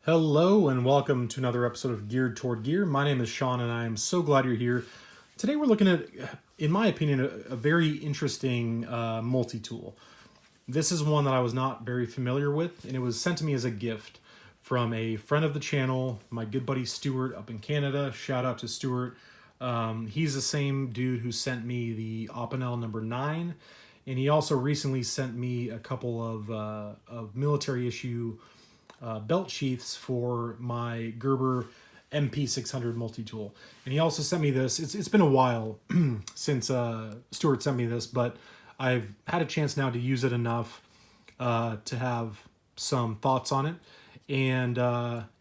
Hello and welcome to another episode of Geared Toward Gear. My name is Sean and I am so glad you're here. Today we're looking at, in my opinion, a very interesting multi-tool. This is one that I was not very familiar with, and it was sent to me as a gift from a friend of the channel, my good buddy Stuart up in Canada. Shout out to Stuart. He's the same dude who sent me the Opinel number 9, and he also recently sent me a couple of military issue belt sheaths for my Gerber MP600 multi-tool. And he also sent me this. It's been a while since Stuart sent me this, but I've had a chance now to use it enough to have some thoughts on it. And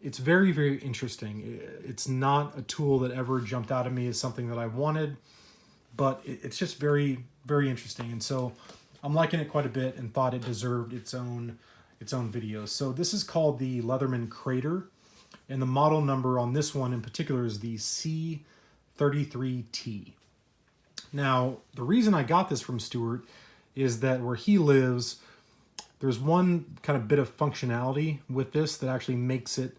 it's very, very interesting. It's not a tool that ever jumped out at me as something that I wanted, but it's just very, very interesting. And so I'm liking it quite a bit and thought it deserved its own video. So this is called the Leatherman Crater, and the model number on this one in particular is the C33T. Now, the reason I got this from Stuart is that where he lives, there's one kind of bit of functionality with this that actually makes it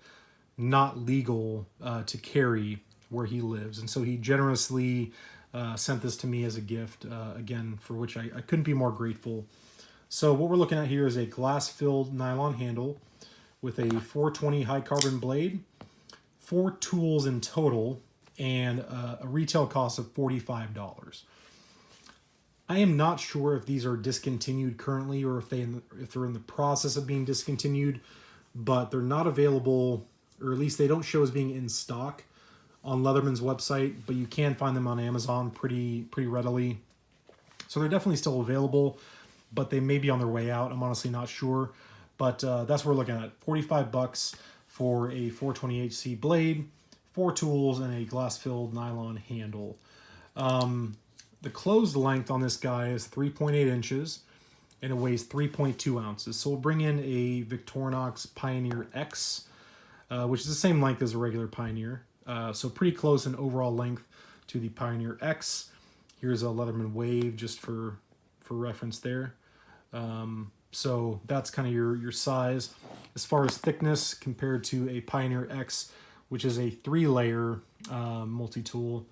not legal to carry where he lives. And so he generously sent this to me as a gift, again, for which I couldn't be more grateful. So what we're looking at here is a glass-filled nylon handle with a 420 high carbon blade, 4 tools in total, and a retail cost of $45. I am not sure if these are discontinued currently or if they're in the process of being discontinued, but they're not available, or at least they don't show as being in stock on Leatherman's website, but you can find them on Amazon pretty readily. So they're definitely still available, but they may be on their way out. I'm honestly not sure, but that's what we're looking at. $45 for a 420HC blade, 4 tools, and a glass-filled nylon handle. The closed length on this guy is 3.8 inches, and it weighs 3.2 ounces. So we'll bring in a Victorinox Pioneer X, which is the same length as a regular Pioneer. So pretty close in overall length to the Pioneer X. Here's a Leatherman Wave just for reference there. So that's kind of your size. As far as thickness compared to a Pioneer X, which is a 3-layer multi-tool,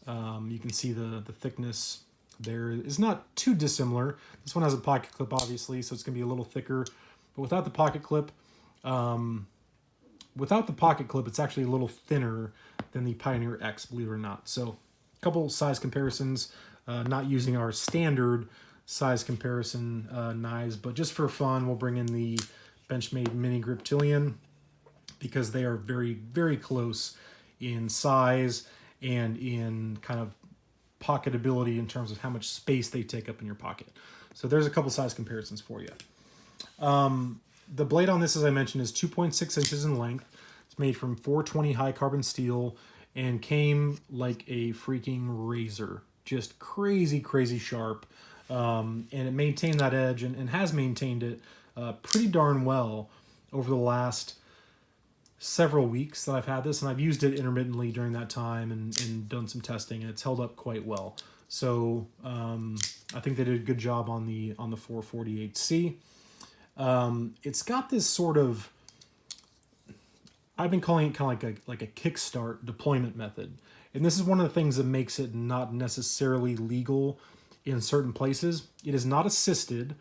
you can see the thickness there is not too dissimilar. This one has a pocket clip, obviously, so it's going to be a little thicker. But without the pocket clip, it's actually a little thinner than the Pioneer X, believe it or not. So a couple size comparisons, not using our standard size comparison knives, but just for fun, we'll bring in the Benchmade Mini Griptilian because they are very, very close in size and in kind of pocketability in terms of how much space they take up in your pocket. So there's a couple size comparisons for you. The blade on this, as I mentioned, is 2.6 inches in length. It's made from 420 high carbon steel and came like a freaking razor. Just crazy, crazy sharp. And it maintained that edge and has maintained it pretty darn well over the last several weeks that I've had this, and I've used it intermittently during that time and done some testing, and it's held up quite well. So I think they did a good job on the 448C. It's got this sort of, I've been calling it kind of like a kickstart deployment method, and this is one of the things that makes it not necessarily legal in certain places. It is not assisted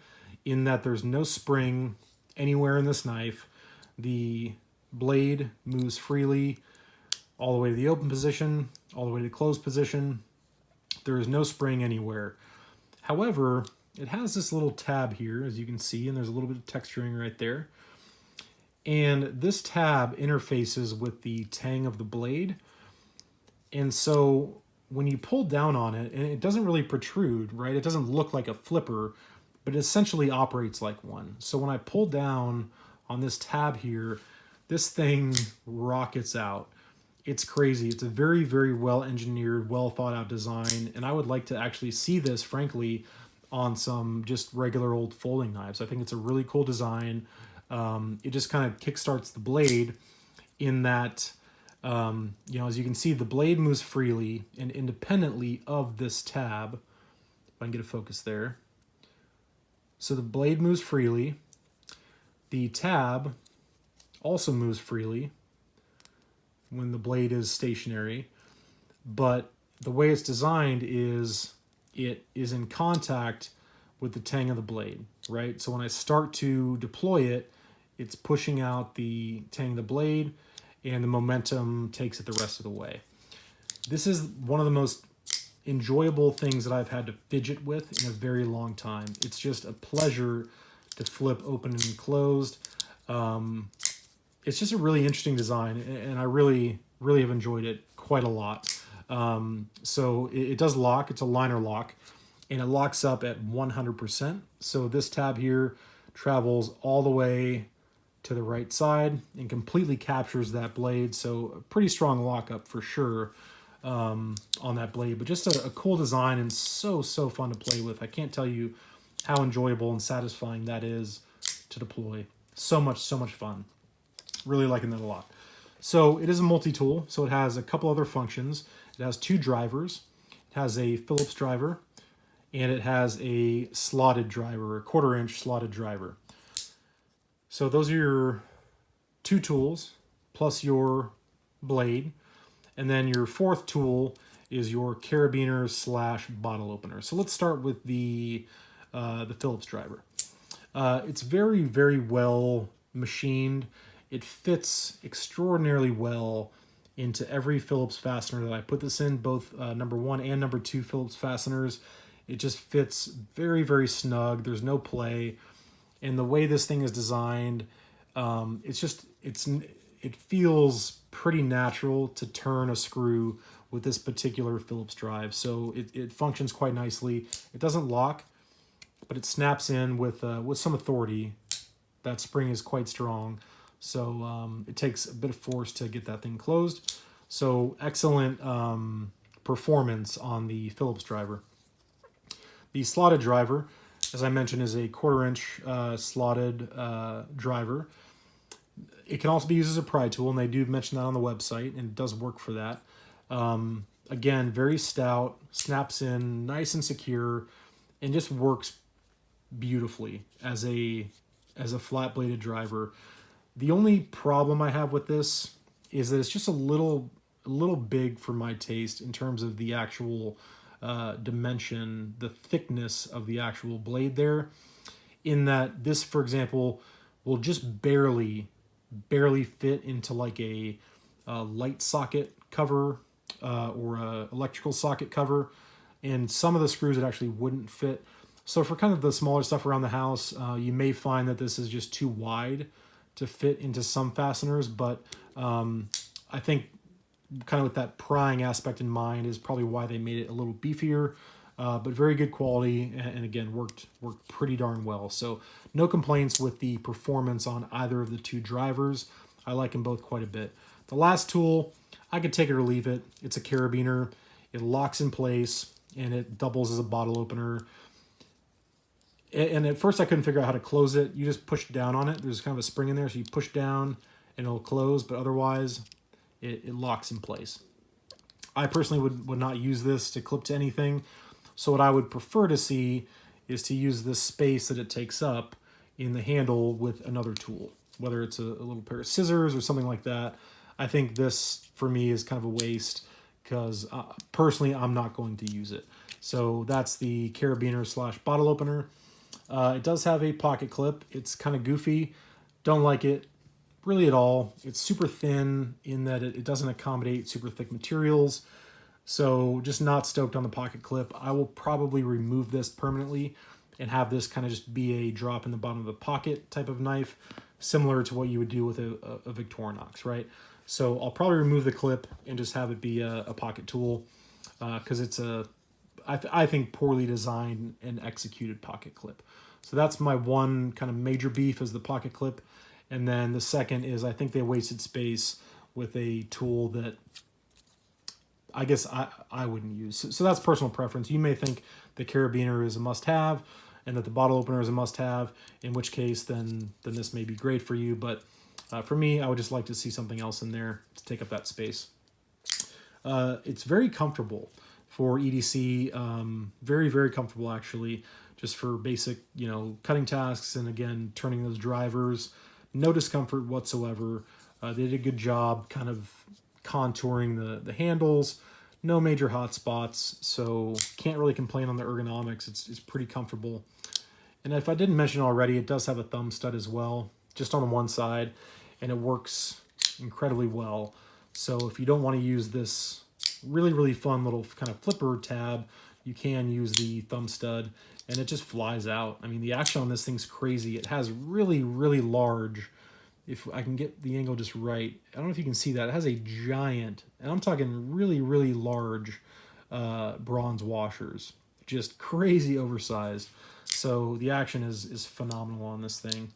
in that there's no spring anywhere in this knife. The blade moves freely all the way to the open position, all the way to the closed position. There is no spring anywhere. However, it has this little tab here, as you can see, and there's a little bit of texturing right there. And this tab interfaces with the tang of the blade. And so when you pull down on it, and it doesn't really protrude, right? It doesn't look like a flipper, but it essentially operates like one. So when I pull down on this tab here, this thing rockets out. It's crazy. It's a very, very well engineered, well thought out design, and I would like to actually see this, frankly, on some just regular old folding knives. I think it's a really cool design. It just kind of kickstarts the blade in that, as you can see, the blade moves freely and independently of this tab. If I can get a focus there. So the blade moves freely. The tab also moves freely when the blade is stationary, but the way it's designed is it is in contact with the tang of the blade, right? So when I start to deploy it, it's pushing out the tang of the blade, and the momentum takes it the rest of the way. This is one of the most enjoyable things that I've had to fidget with in a very long time. It's just a pleasure to flip open and closed. It's just a really interesting design, and I really have enjoyed it quite a lot. So it does lock. It's a liner lock, and it locks up at 100%. So this tab here travels all the way to the right side and completely captures that blade. So a pretty strong lockup for sure on that blade, but just a cool design and so fun to play with. I can't tell you how enjoyable and satisfying that is to deploy. So much fun. Really liking that a lot. So it is a multi-tool, so it has a couple other functions. It has 2 drivers. It has a Phillips driver, and it has a slotted driver, a 1/4 inch slotted driver. So those are your 2 tools plus your blade. And then your 4th tool is your carabiner / bottle opener. So let's start with the Phillips driver. It's very well machined. It fits extraordinarily well into every Phillips fastener that I put this in, both number 1 and number 2 Phillips fasteners. It just fits very snug. There's no play. And the way this thing is designed, it feels pretty natural to turn a screw with this particular Phillips drive. So it functions quite nicely. It doesn't lock, but it snaps in with some authority. That spring is quite strong. So it takes a bit of force to get that thing closed. So excellent performance on the Phillips driver. The slotted driver, as I mentioned, is a 1/4 inch slotted driver. It can also be used as a pry tool, and they do mention that on the website, and it does work for that. Again, very stout, snaps in nice and secure, and just works beautifully as a flat-bladed driver. The only problem I have with this is that it's just a little big for my taste in terms of the actual dimension, the thickness of the actual blade there, in that this, for example, will just barely fit into like a light socket cover or a electrical socket cover, and some of the screws it actually wouldn't fit. So for kind of the smaller stuff around the house, you may find that this is just too wide to fit into some fasteners, but I think kind of with that prying aspect in mind is probably why they made it a little beefier, but very good quality, and again, worked pretty darn well. So no complaints with the performance on either of the 2 drivers. I like them both quite a bit. The last tool, I could take it or leave it. It's a carabiner. It locks in place, and it doubles as a bottle opener. And at first I couldn't figure out how to close it. You just push down on it. There's kind of a spring in there, so you push down and it'll close, but otherwise it locks in place. I personally would not use this to clip to anything. So what I would prefer to see is to use this space that it takes up in the handle with another tool, whether it's a little pair of scissors or something like that. I think this, for me, is kind of a waste because personally, I'm not going to use it. So that's the carabiner / bottle opener. It does have a pocket clip. It's kind of goofy. Don't like it really at all. It's super thin in that it doesn't accommodate super thick materials. So just not stoked on the pocket clip. I will probably remove this permanently and have this kind of just be a drop in the bottom of the pocket type of knife, similar to what you would do with a Victorinox, right? So I'll probably remove the clip and just have it be a pocket tool because it's I think poorly designed and executed pocket clip. So that's my one kind of major beef is the pocket clip. And then the second is I think they wasted space with a tool that I guess I wouldn't use. So that's personal preference. You may think the carabiner is a must-have and that the bottle opener is a must-have, in which case then this may be great for you. But for me, I would just like to see something else in there to take up that space. It's very comfortable for EDC, very comfortable actually, just for basic, cutting tasks, and again, turning those drivers. No discomfort whatsoever. They did a good job kind of contouring the handles. No major hot spots, so can't really complain on the ergonomics. It's pretty comfortable. And if I didn't mention already, it does have a thumb stud as well, just on the one side, and it works incredibly well. So if you don't want to use this really fun little kind of flipper tab, you can use the thumb stud, and it just flies out. I mean, the action on this thing's crazy. It has really large, if I can get the angle just right, I don't know if you can see that, it has a giant, and I'm talking really large bronze washers, just crazy oversized. So the action is phenomenal on this thing.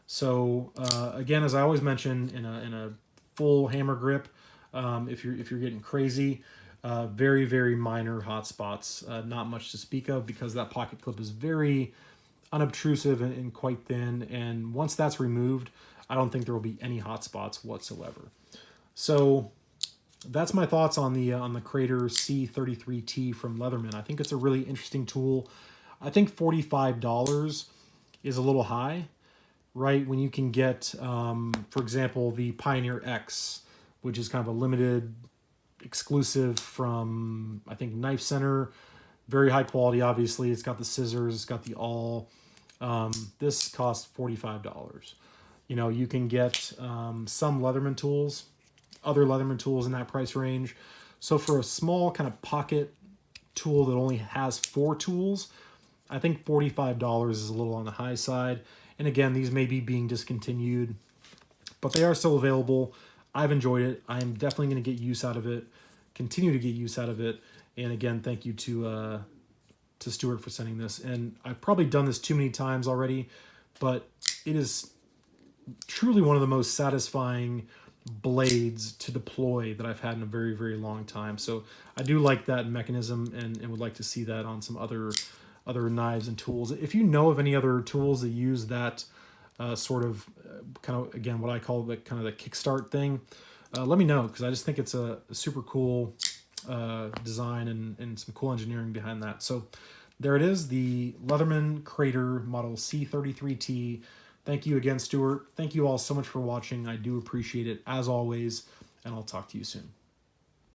So again, as I always mention, in a full hammer grip, if you're getting crazy, very minor hot spots, not much to speak of, because that pocket clip is very unobtrusive and quite thin. And once that's removed, I don't think there will be any hot spots whatsoever. So that's my thoughts on the Crater C33T from Leatherman. I think it's a really interesting tool. I think $45 is a little high, right? When you can get, for example, the Pioneer X, which is kind of a limited exclusive from, I think, Knife Center. Very high quality, obviously. It's got the scissors, it's got the awl. This costs $45. You know, you can get some Leatherman tools, other Leatherman tools in that price range. So for a small kind of pocket tool that only has 4 tools, I think $45 is a little on the high side. And again, these may be being discontinued, but they are still available. I've enjoyed it. I am definitely going to get use out of it, continue to get use out of it. And again, thank you to Stuart for sending this. And I've probably done this too many times already, but it is truly one of the most satisfying blades to deploy that I've had in a very long time. So I do like that mechanism, and would like to see that on some other knives and tools. If you know of any other tools that use that sort of kind of, again, what I call the kind of the kickstart thing, let me know, because I just think it's a super cool design and some cool engineering behind that. So there it is, the Leatherman Crater model C33T. Thank you again, Stuart. Thank you all so much for watching. I do appreciate it, as always, and I'll talk to you soon.